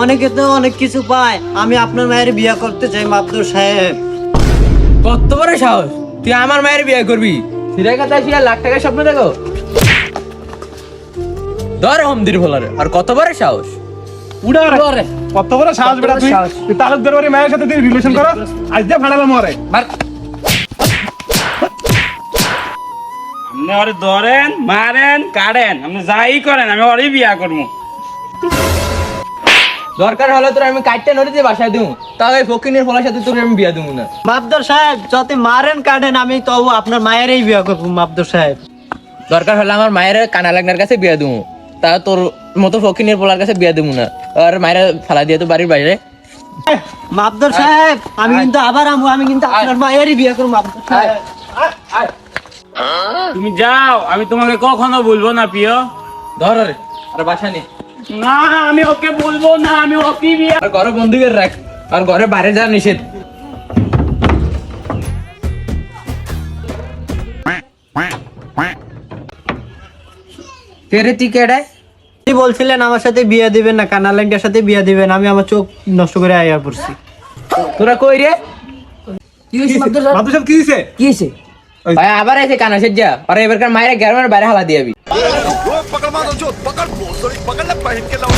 অনেকে তো অনেক কিছু পায়, আমি আপনার মায়ের বিয়ে করতে চাই মাবদুর সাহেব। কত বড় সাহস, তুই আমার মায়ের বিয়ে করবি? সিরাই কথা শিয়া লাখ টাকার স্বপ্ন দেখো। ধর হমদির ভোলারে, আর কত বড় সাহস। উড়া রে কত বড় সাহস বেটা তুই তুই তালুকদার বাড়ির মায়ের সাথে তুই রিলেশন করো আজ দিয়ে ফাড়ালাম মরে মার। আপনি ওরে ধরেন মারেন কাটেন আপনি যাই করেন আমি ওরই বিয়া করবো। দরকার হলে তোর আমি কাটতে নদীতে বাসায় দিও, তাও এই ফকিনের ফলার সাথে তোর আমি বিয়া দেবো না। মাবদুর সাহেব যত মারেন কাটেন, আমি তবু আপনার মায়েরই বিয়ে করবো মাবদুর সাহেব। দরকার হলে আমার মায়ের কানা লাগনার কাছে বিয়া দেবো, তা তোর মতো ফকিনের পোলার কাছে বিয়া দেবো না। আর মায়ের ফালা দিয়ে তো বাড়ির বাইরে। মাবদুর সাহেব আমি কিন্তু আবার আমু, আমি কিন্তু আপনার মায়েরই বিয়ে করবো মাবদুর সাহেব। তুমি যাও, আমি তোমাকে কখনো বলবো না প্রিয়। ধর রে, আর বাসা নে। না আমি ওকে বলবো না, আমি ওকে বিয়া। আর ঘরে বন্দুকের রাখ, আর ঘরে বাইরে যাওয়া নিষেধ। কে রে তুই কেডায়? আপনি বলছিলেন আমার সাথে বিয়ে দিবেন না, কানালেঙ্গার সাথে বিয়ে দিবেন, আমি আমার চোখ নষ্ট করে আয়া পড়ছি। তোরা কই রে? কি মাদ্রাসা কি দিছে কি হইছে? ভাই আবার এসে কানা সেজা, আর এবারকার মায়ের গ্রামের বাইরে হালা দিয়াবি। पकड़ मारो जो पकड़ पकड़ ले पहन के लाओ